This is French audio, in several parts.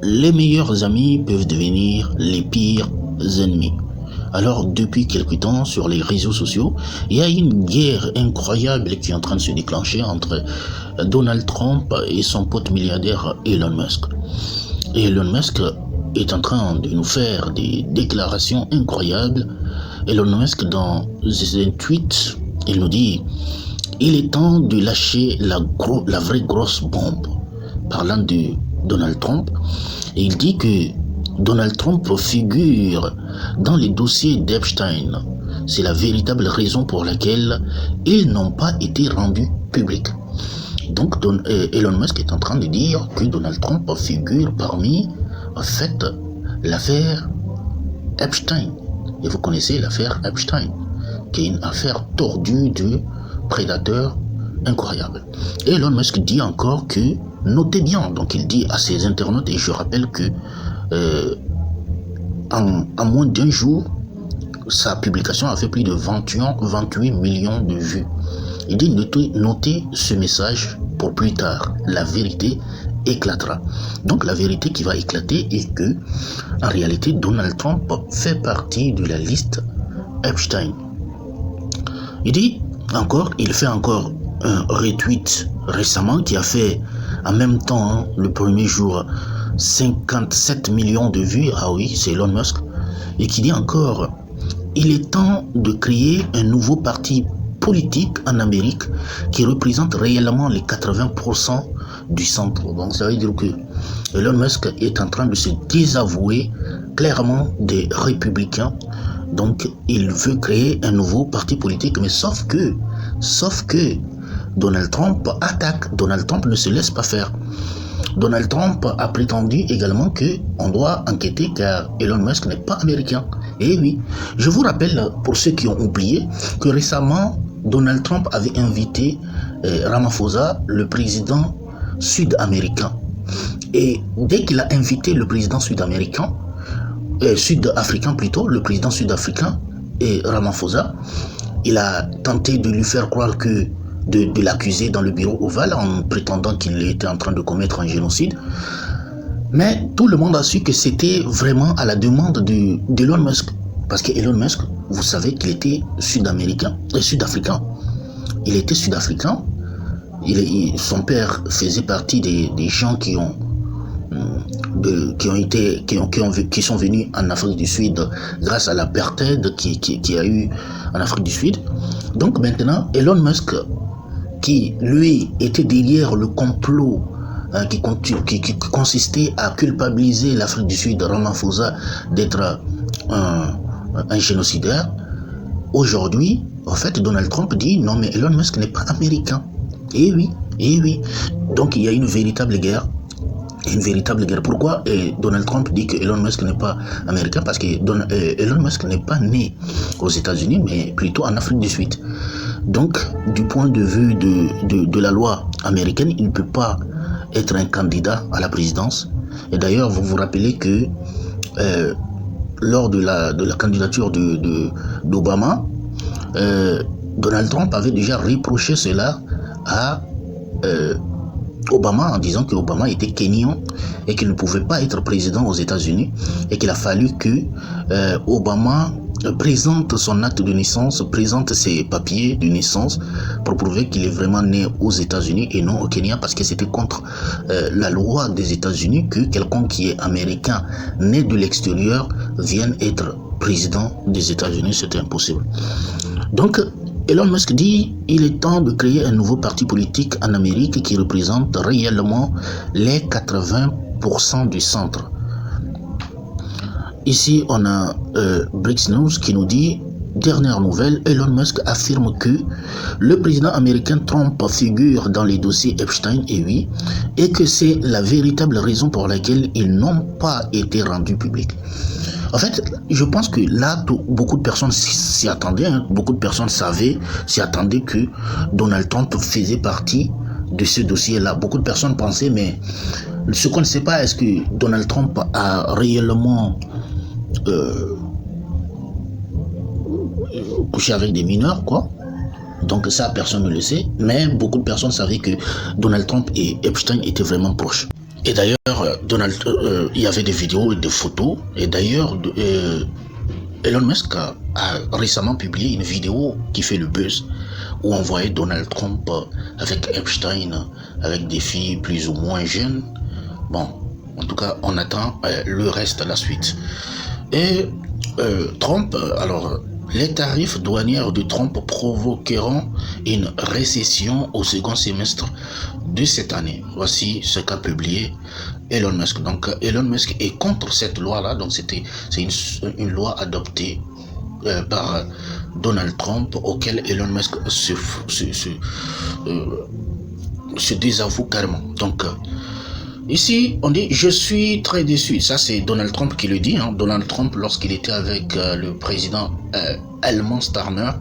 les meilleurs amis peuvent devenir les pires ennemis. Alors, depuis quelque temps, sur les réseaux sociaux, il y a une guerre incroyable qui est en train de se déclencher entre Donald Trump et son pote milliardaire Elon Musk. Et Elon Musk est en train de nous faire des déclarations incroyables. Elon Musk, dans un tweet, il nous dit « Il est temps de lâcher la vraie grosse bombe », parlant de Donald Trump. Et il dit que Donald Trump figure dans les dossiers d'Epstein. C'est la véritable raison pour laquelle ils n'ont pas été rendus publics. Donc Elon Musk est en train de dire que Donald Trump figure parmi, en fait, l'affaire Epstein. Et vous connaissez l'affaire Epstein, qui est une affaire tordue de prédateurs incroyable. Et Elon Musk dit encore que, notez bien, donc il dit à ses internautes, et je rappelle que en moins d'un jour, sa publication a fait plus de 28 millions de vues. Il dit notez ce message pour plus tard. La vérité éclatera. Donc la vérité qui va éclater est que, en réalité, Donald Trump fait partie de la liste Epstein. Il fait encore un retweet récemment qui a fait en même temps, le premier jour, 57 millions de vues. Ah oui, c'est Elon Musk. Et qui dit encore, il est temps de créer un nouveau parti politique en Amérique qui représente réellement les 80% du centre. Donc ça veut dire que Elon Musk est en train de se désavouer clairement des républicains. Donc il veut créer un nouveau parti politique, mais sauf que Donald Trump attaque. Donald Trump ne se laisse pas faire. Donald Trump a prétendu également qu'on doit enquêter car Elon Musk n'est pas américain. Et oui, je vous rappelle, pour ceux qui ont oublié, que récemment, Donald Trump avait invité Ramaphosa, le président sud-américain. Et dès qu'il a invité le président sud-africain plutôt, le président sud-africain et Ramaphosa, il a tenté de lui faire croire que de l'accuser dans le bureau ovale en prétendant qu'il était en train de commettre un génocide. Mais tout le monde a su que c'était vraiment à la demande d'Elon Musk. Parce que Elon Musk, vous savez qu'il était sud-africain. Il était sud-africain. Son père faisait partie des gens qui sont venus en Afrique du Sud grâce à l'apartheid qui a eu en Afrique du Sud. Donc maintenant, Elon Musk, qui lui était derrière le complot qui consistait à culpabiliser l'Afrique du Sud, Ramaphosa, d'être un génocidaire. Aujourd'hui, en fait, Donald Trump dit non, mais Elon Musk n'est pas américain. Et oui. Donc il y a une véritable guerre. Pourquoi Donald Trump dit que Elon Musk n'est pas américain? Parce que Elon Musk n'est pas né aux États-Unis, mais plutôt en Afrique du Sud. Donc, du point de vue de la loi américaine, il ne peut pas être un candidat à la présidence. Et d'ailleurs, vous vous rappelez que lors de la candidature d'Obama, Donald Trump avait déjà reproché cela à Obama en disant que Obama était kényan et qu'il ne pouvait pas être président aux États-Unis et qu'il a fallu que Obama présente son acte de naissance, présente ses papiers de naissance pour prouver qu'il est vraiment né aux États-Unis et non au Kenya, parce que c'était contre la loi des États-Unis que quelqu'un qui est américain né de l'extérieur vienne être président des États-Unis. C'était impossible. Donc Elon Musk dit il est temps de créer un nouveau parti politique en Amérique qui représente réellement les 80% du centre. Ici, on a Brix News qui nous dit, dernière nouvelle, Elon Musk affirme que le président américain Trump figure dans les dossiers Epstein, et que c'est la véritable raison pour laquelle ils n'ont pas été rendus publics. En fait, je pense que là, beaucoup de personnes s'y attendaient, beaucoup de personnes s'y attendaient que Donald Trump faisait partie de ce dossier-là. Beaucoup de personnes pensaient, mais ce qu'on ne sait pas, est-ce que Donald Trump a réellement couché avec des mineurs, quoi. Donc ça, personne ne le sait, mais beaucoup de personnes savaient que Donald Trump et Epstein étaient vraiment proches. Et d'ailleurs, il y avait des vidéos et des photos. Et d'ailleurs, Elon Musk a récemment publié une vidéo qui fait le buzz, où on voyait Donald Trump avec Epstein, avec des filles plus ou moins jeunes. Bon, en tout cas, on attend le reste, la suite. Et Trump, alors, les tarifs douaniers de Trump provoqueront une récession au second semestre de cette année. Voici ce qu'a publié Elon Musk. Donc, Elon Musk est contre cette loi-là. Donc, c'est une loi adoptée par Donald Trump, auquel Elon Musk se désavoue carrément. Donc, ici, on dit « Je suis très déçu ». Ça, c'est Donald Trump qui le dit. Hein. Donald Trump, lorsqu'il était avec le président allemand Starmer,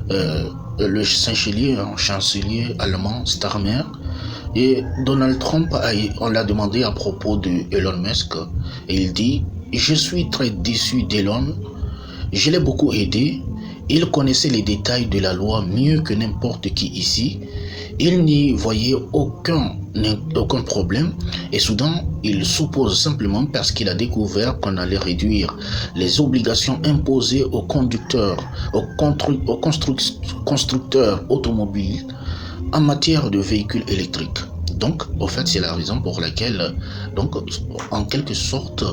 le chancelier allemand Starmer, et Donald Trump, on l'a demandé à propos de Elon Musk, et il dit « Je suis très déçu d'Elon. Je l'ai beaucoup aidé. Il connaissait les détails de la loi mieux que n'importe qui ici. Il n'y voyait aucun problème et soudain il s'oppose simplement parce qu'il a découvert qu'on allait réduire les obligations imposées aux conducteurs, aux constructeurs automobiles en matière de véhicules électriques. Donc, au fait, c'est la raison pour laquelle, donc, en quelque sorte,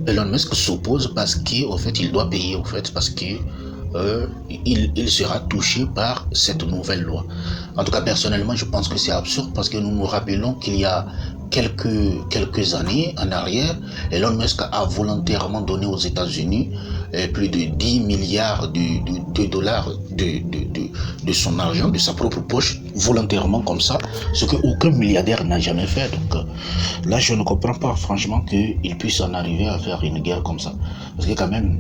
Elon Musk s'oppose parce qu'au fait, il doit payer, au fait, parce que il sera touché par cette nouvelle loi. En tout cas, personnellement, je pense que c'est absurde parce que nous nous rappelons qu'il y a quelques années en arrière, Elon Musk a volontairement donné aux États-Unis plus de 10 milliards de dollars de son argent, de sa propre poche, volontairement comme ça, ce qu'aucun milliardaire n'a jamais fait. Donc là, je ne comprends pas franchement qu'il puisse en arriver à faire une guerre comme ça. Parce que quand même,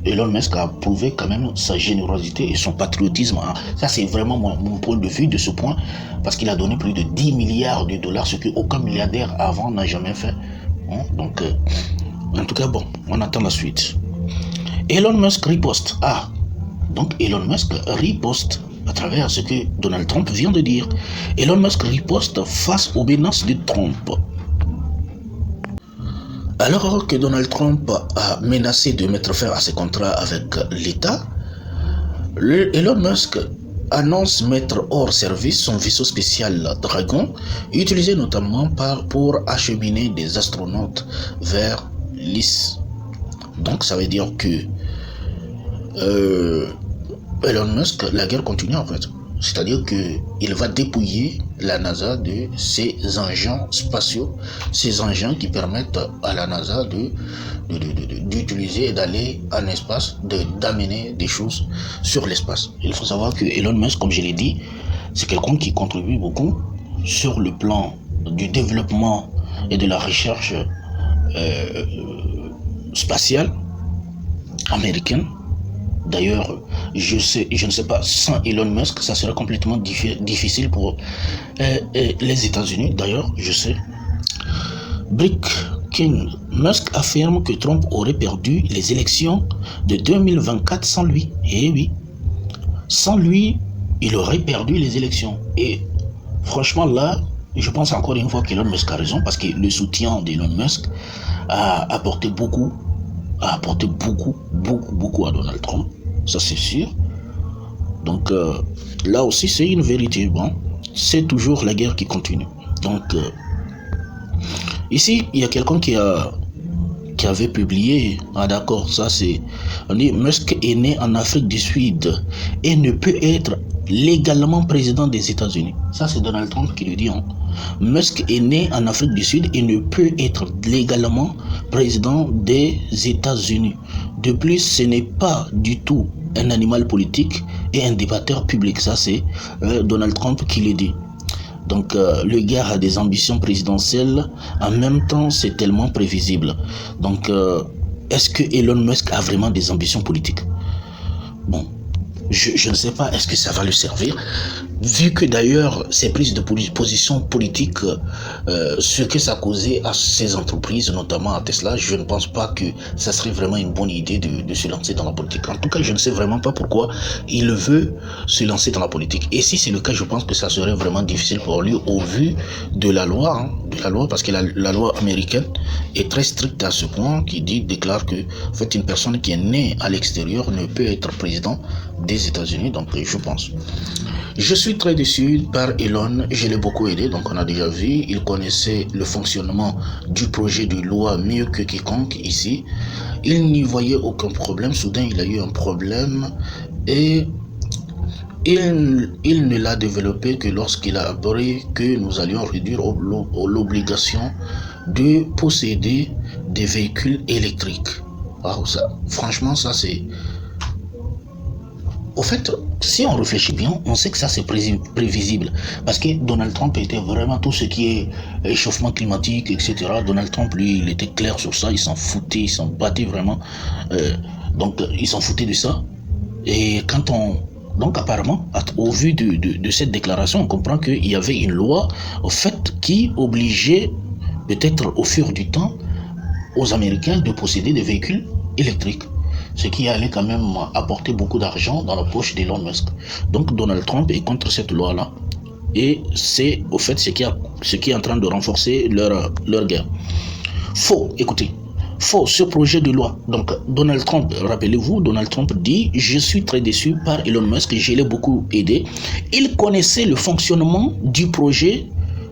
Elon Musk a prouvé quand même sa générosité et son patriotisme. Ça, c'est vraiment mon point de vue de ce point, parce qu'il a donné plus de 10 milliards de dollars, ce qu'aucun milliardaire avant n'a jamais fait. Donc, en tout cas, bon, on attend la suite. Elon Musk riposte. Donc Elon Musk riposte à travers ce que Donald Trump vient de dire. Elon Musk riposte face aux menaces de Trump. Alors que Donald Trump a menacé de mettre fin à ses contrats avec l'État, Elon Musk annonce mettre hors service son vaisseau spécial Dragon, utilisé notamment pour acheminer des astronautes vers l'ISS. Donc ça veut dire que Elon Musk, la guerre continue en fait. C'est-à-dire qu'il va dépouiller la NASA de ses engins spatiaux, ces engins qui permettent à la NASA d'utiliser et d'aller en espace, d'amener des choses sur l'espace. Il faut savoir que Elon Musk, comme je l'ai dit, c'est quelqu'un qui contribue beaucoup sur le plan du développement et de la recherche spatiale américaine. D'ailleurs, je ne sais pas, sans Elon Musk, ça serait complètement difficile pour les États-Unis. D'ailleurs, je sais. Breaking, Musk affirme que Trump aurait perdu les élections de 2024 sans lui. Eh oui, sans lui, il aurait perdu les élections. Et franchement, là, je pense encore une fois qu'Elon Musk a raison, parce que le soutien d'Elon Musk a apporté beaucoup à Donald Trump, ça c'est sûr. Donc là aussi c'est une vérité. Bon, c'est toujours la guerre qui continue. Donc ici il y a quelqu'un qui avait publié, d'accord, ça c'est, on dit Musk est né en Afrique du Sud et ne peut être légalement président des États-Unis. Ça c'est Donald Trump qui le dit. Musk est né en Afrique du Sud et ne peut être légalement président des États-Unis. De plus, ce n'est pas du tout un animal politique et un débatteur public. Ça, c'est Donald Trump qui le dit. Donc, le gars a des ambitions présidentielles. En même temps, c'est tellement prévisible. Donc, est-ce que Elon Musk a vraiment des ambitions politiques? Bon, je ne sais pas, est-ce que ça va le servir? vu que d'ailleurs ces prises de position politiques, ce que ça causait à ces entreprises, notamment à Tesla, je ne pense pas que ça serait vraiment une bonne idée de se lancer dans la politique. En tout cas, je ne sais vraiment pas pourquoi il veut se lancer dans la politique. Et si c'est le cas, je pense que ça serait vraiment difficile pour lui au vu de la loi, parce que la loi américaine est très stricte à ce point, qui déclare que en fait, une personne qui est née à l'extérieur ne peut être président des États-Unis. Donc, je pense. Je suis très déçu par Elon, je l'ai beaucoup aidé, donc on a déjà vu, il connaissait le fonctionnement du projet de loi mieux que quiconque ici. Il n'y voyait aucun problème, soudain il a eu un problème et il ne l'a développé que lorsqu'il a appris que nous allions réduire l'obligation de posséder des véhicules électriques. Wow, franchement, ça c'est... Au fait, si on réfléchit bien, on sait que ça c'est prévisible. Parce que Donald Trump était vraiment tout ce qui est échauffement climatique, etc. Donald Trump, lui, il était clair sur ça, il s'en foutait, il s'en battait vraiment. Donc, il s'en foutait de ça. Et quand on... Donc, apparemment, au vu de cette déclaration, on comprend qu'il y avait une loi, au fait, qui obligeait, peut-être au fur du temps, aux Américains de posséder des véhicules électriques. Ce qui allait quand même apporter beaucoup d'argent dans la poche d'Elon Musk. Donc Donald Trump est contre cette loi-là. Et c'est au fait ce qui est en train de renforcer leur guerre. Faux, écoutez. Faux, ce projet de loi. Donc Donald Trump, rappelez-vous, Donald Trump dit « Je suis très déçu par Elon Musk, je l'ai beaucoup aidé. » Il connaissait le fonctionnement du projet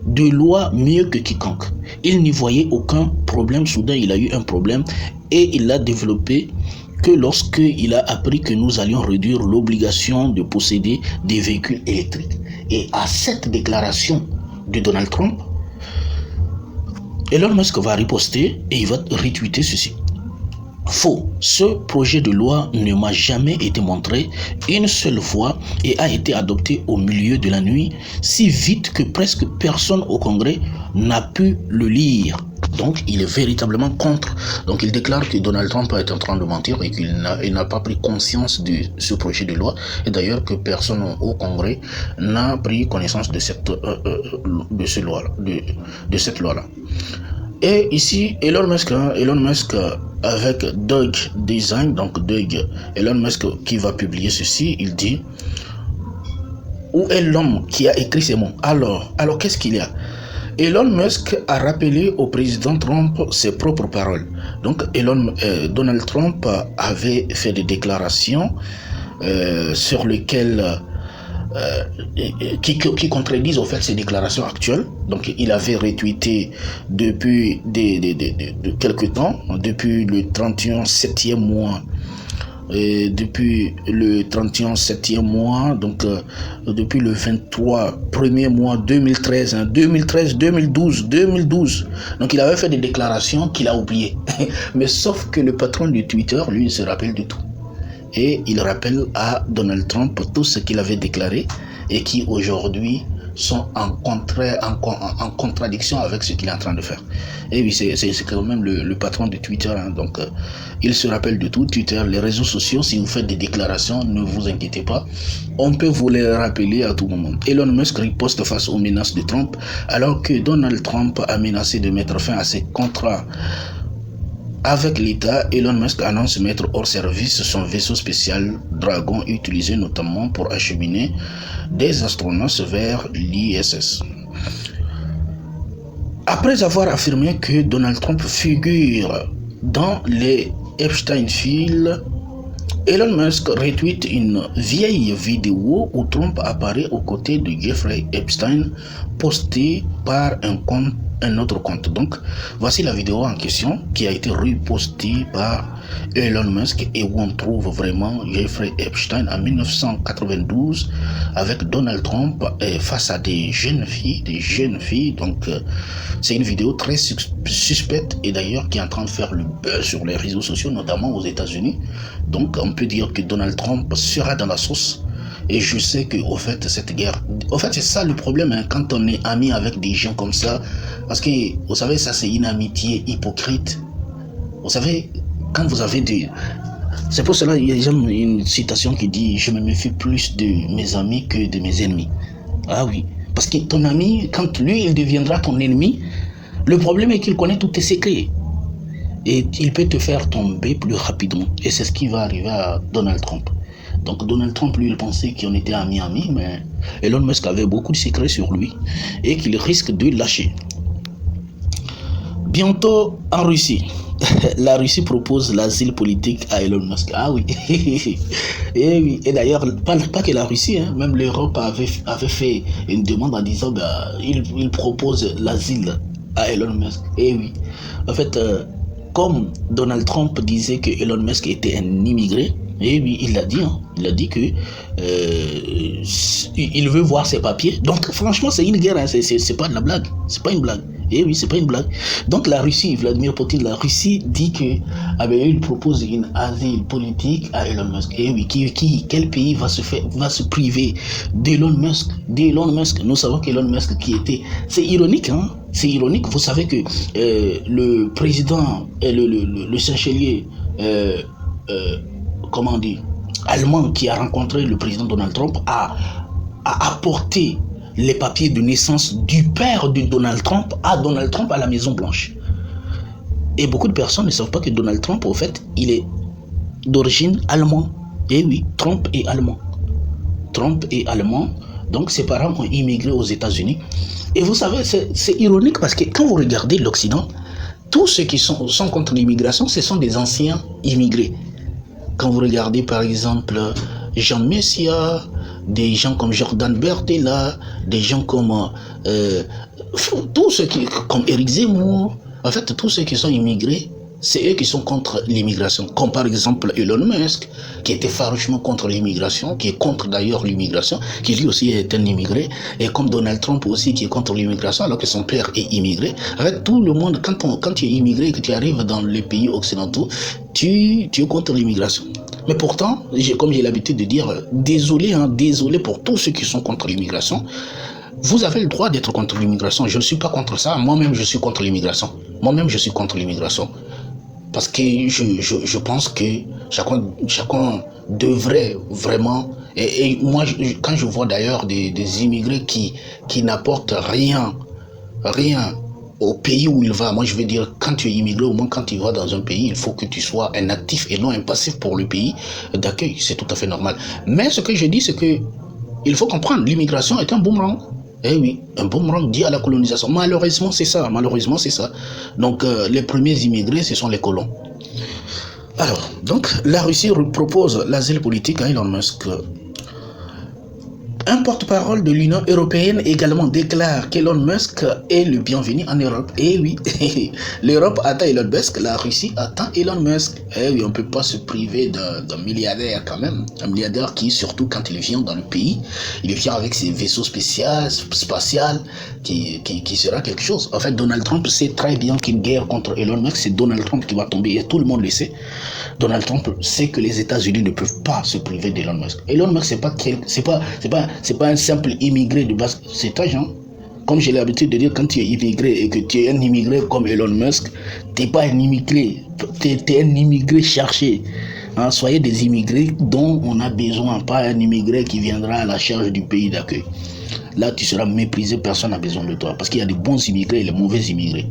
de loi mieux que quiconque. Il n'y voyait aucun problème. Soudain, il a eu un problème et il l'a développé que lorsqu'il a appris que nous allions réduire l'obligation de posséder des véhicules électriques. Et à cette déclaration de Donald Trump, Elon Musk va riposter et il va retweeter ceci. Faux, ce projet de loi ne m'a jamais été montré une seule fois et a été adopté au milieu de la nuit, si vite que presque personne au Congrès n'a pu le lire. Donc, il est véritablement contre. Donc, il déclare que Donald Trump est en train de mentir et qu'il n'a pas pris conscience de ce projet de loi. Et d'ailleurs, que personne au Congrès n'a pris connaissance de cette loi-là. Et ici, Elon Musk avec Doug Design, donc Elon Musk qui va publier ceci, il dit « Où est l'homme qui a écrit ces mots ?» Alors, qu'est-ce qu'il y a? Elon Musk a rappelé au président Trump ses propres paroles. Donc, Donald Trump avait fait des déclarations sur lesquelles qui contredisent au fait ces déclarations actuelles. Donc, il avait retweeté depuis quelques temps, depuis le 31/7e mois. Et depuis le 31/7e mois, donc depuis le 23/1er mois 2013, 2012. Donc il avait fait des déclarations qu'il a oubliées. Mais sauf que le patron du Twitter, lui, il se rappelle de tout. Et il rappelle à Donald Trump tout ce qu'il avait déclaré et qui aujourd'hui sont en contradiction avec ce qu'il est en train de faire. Et oui, c'est quand même le patron de Twitter, hein, donc il se rappelle de tout. Twitter, les réseaux sociaux, si vous faites des déclarations, ne vous inquiétez pas, on peut vous les rappeler à tout moment. Elon Musk riposte face aux menaces de Trump, alors que Donald Trump a menacé de mettre fin à ses contrats avec l'État. Elon Musk annonce mettre hors service son vaisseau spécial Dragon, utilisé notamment pour acheminer des astronautes vers l'ISS. Après avoir affirmé que Donald Trump figure dans les Epstein Files, Elon Musk retweet une vieille vidéo où Trump apparaît aux côtés de Jeffrey Epstein, postée par un autre compte. Donc, voici la vidéo en question qui a été repostée par Elon Musk et où on trouve vraiment Jeffrey Epstein en 1992 avec Donald Trump face à des jeunes filles. Donc, c'est une vidéo très suspecte et d'ailleurs qui est en train de faire le buzz sur les réseaux sociaux, notamment aux États-Unis. Donc, on peut dire que Donald Trump sera dans la sauce. Et je sais que, au fait, cette guerre... Au fait, c'est ça le problème, hein, quand on est ami avec des gens comme ça. Parce que, vous savez, ça, c'est une amitié hypocrite. Vous savez, quand vous avez des... C'est pour cela qu'il y a une citation qui dit « Je me méfie plus de mes amis que de mes ennemis. » Ah oui. Parce que ton ami, quand lui, il deviendra ton ennemi, le problème est qu'il connaît tous tes secrets. Et il peut te faire tomber plus rapidement. Et c'est ce qui va arriver à Donald Trump. Donc Donald Trump, lui, il pensait qu'on était amis, mais Elon Musk avait beaucoup de secrets sur lui et qu'il risque de lâcher. Bientôt en Russie, la Russie propose l'asile politique à Elon Musk. Ah oui. Et d'ailleurs, pas que la Russie, hein, même l'Europe avait fait une demande en disant il propose l'asile à Elon Musk. Et oui. En fait, comme Donald Trump disait que Elon Musk était un immigré, et oui, il l'a dit, hein, il a dit que il veut voir ses papiers. Donc franchement, c'est une guerre, hein, c'est pas de la blague, c'est pas une blague. Et oui, c'est pas une blague. Donc la Russie, Vladimir Poutine, la Russie dit que il propose une asile politique à Elon Musk. Et oui, quel pays va se priver d'Elon Musk? Nous savons qu'Elon Musk c'est ironique, hein. C'est ironique. Vous savez que le président, le chancelier, comment on dit, allemand qui a rencontré le président Donald Trump a apporté les papiers de naissance du père de Donald Trump à la Maison Blanche. Et beaucoup de personnes ne savent pas que Donald Trump, au fait, il est d'origine allemande. Et oui, Trump est allemand. Donc ses parents ont immigré aux États-Unis. Et vous savez, c'est ironique parce que quand vous regardez l'Occident, tous ceux qui sont contre l'immigration, ce sont des anciens immigrés. Quand vous regardez par exemple Jean Messia, des gens comme Jordan Berdella, des gens comme tous ceux comme Éric Zemmour, en fait tous ceux qui sont immigrés, c'est eux qui sont contre l'immigration. Comme par exemple Elon Musk, qui était farouchement contre l'immigration, qui est contre d'ailleurs l'immigration, qui lui aussi est un immigré, et comme Donald Trump aussi qui est contre l'immigration, alors que son père est immigré. Avec tout le monde, quand tu es immigré, que tu arrives dans les pays occidentaux, tu es contre l'immigration. Mais pourtant, comme j'ai l'habitude de dire, désolé pour tous ceux qui sont contre l'immigration. Vous avez le droit d'être contre l'immigration. Je ne suis pas contre ça. Moi-même, je suis contre l'immigration. Parce que je pense que chacun devrait vraiment... Et moi, quand je vois d'ailleurs des immigrés qui n'apportent rien au pays où il va, moi je veux dire, quand tu es immigré, au moins quand tu vas dans un pays, il faut que tu sois un actif et non un passif pour le pays d'accueil. C'est tout à fait normal. Mais ce que je dis, c'est que il faut comprendre, l'immigration est un boomerang. Eh oui, un boomerang dit à la colonisation. Malheureusement, c'est ça. Donc, les premiers immigrés, ce sont les colons. Alors, donc, la Russie propose l'asile politique à Elon Musk. Un porte-parole de l'Union européenne également déclare qu'Elon Musk est le bienvenu en Europe. Eh oui, l'Europe attend Elon Musk, la Russie attend Elon Musk. Eh oui, on ne peut pas se priver d'un milliardaire quand même. Un milliardaire qui, surtout quand il vient dans le pays, il vient avec ses vaisseaux spatials qui sera quelque chose. En fait, Donald Trump sait très bien qu'une guerre contre Elon Musk, c'est Donald Trump qui va tomber et tout le monde le sait. Donald Trump sait que les États-Unis ne peuvent pas se priver d'Elon Musk. Elon Musk, c'est pas un simple immigré de base. C'est un genre. Comme j'ai l'habitude de dire, quand tu es immigré et que tu es un immigré comme Elon Musk, tu n'es pas un immigré. Tu es un immigré cherché. Hein, soyez des immigrés dont on a besoin, pas un immigré qui viendra à la charge du pays d'accueil. Là, tu seras méprisé, personne n'a besoin de toi. Parce qu'il y a des bons immigrés et les mauvais immigrés.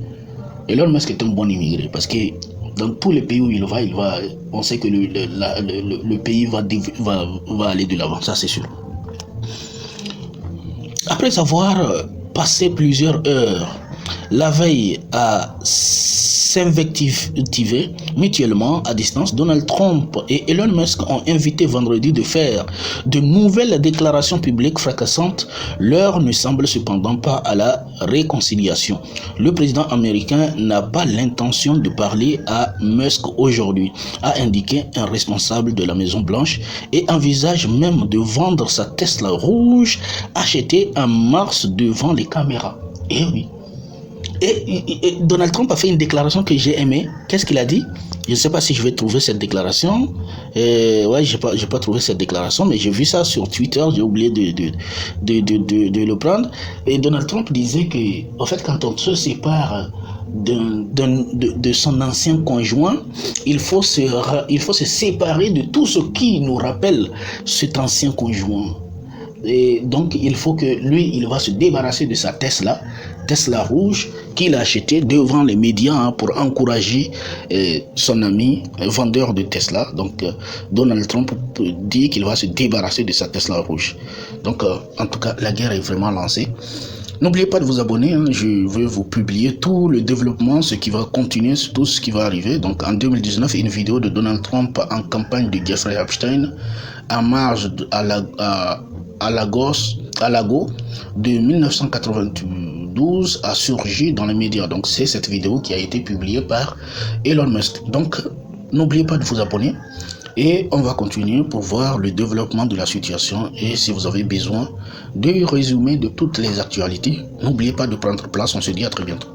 Elon Musk est un bon immigré parce que dans tous les pays où il va, on sait que le pays va aller de l'avant, ça c'est sûr. Après avoir passé plusieurs heures la veille à s'invectiver mutuellement à distance, Donald Trump et Elon Musk ont invité vendredi de faire de nouvelles déclarations publiques fracassantes. L'heure ne semble cependant pas à la réconciliation. Le président américain n'a pas l'intention de parler à Musk aujourd'hui, a indiqué un responsable de la Maison Blanche, et envisage même de vendre sa Tesla rouge achetée en mars devant les caméras. Et oui. Et Donald Trump a fait une déclaration que j'ai aimée. Qu'est-ce qu'il a dit? Je ne sais pas si je vais trouver cette déclaration. Ouais, j'ai pas trouvé cette déclaration, mais j'ai vu ça sur Twitter. J'ai oublié de le prendre. Et Donald Trump disait que, en fait, quand on se sépare de son ancien conjoint, il faut se séparer de tout ce qui nous rappelle cet ancien conjoint. Et donc il faut que lui, il va se débarrasser de sa Tesla rouge qu'il a acheté devant les médias pour encourager son ami vendeur de Tesla. Donc Donald Trump dit qu'il va se débarrasser de sa Tesla rouge. Donc en tout cas, la guerre est vraiment lancée. N'oubliez pas de vous abonner, hein. Je vais vous publier tout le développement, ce qui va continuer, tout ce qui va arriver. Donc en 2019, une vidéo de Donald Trump en campagne de Jeffrey Epstein à marge à Lagos de 1992 a surgi dans les médias. Donc c'est cette vidéo qui a été publiée par Elon Musk. Donc n'oubliez pas de vous abonner. Et on va continuer pour voir le développement de la situation. Et si vous avez besoin de résumé de toutes les actualités, n'oubliez pas de prendre place. On se dit à très bientôt.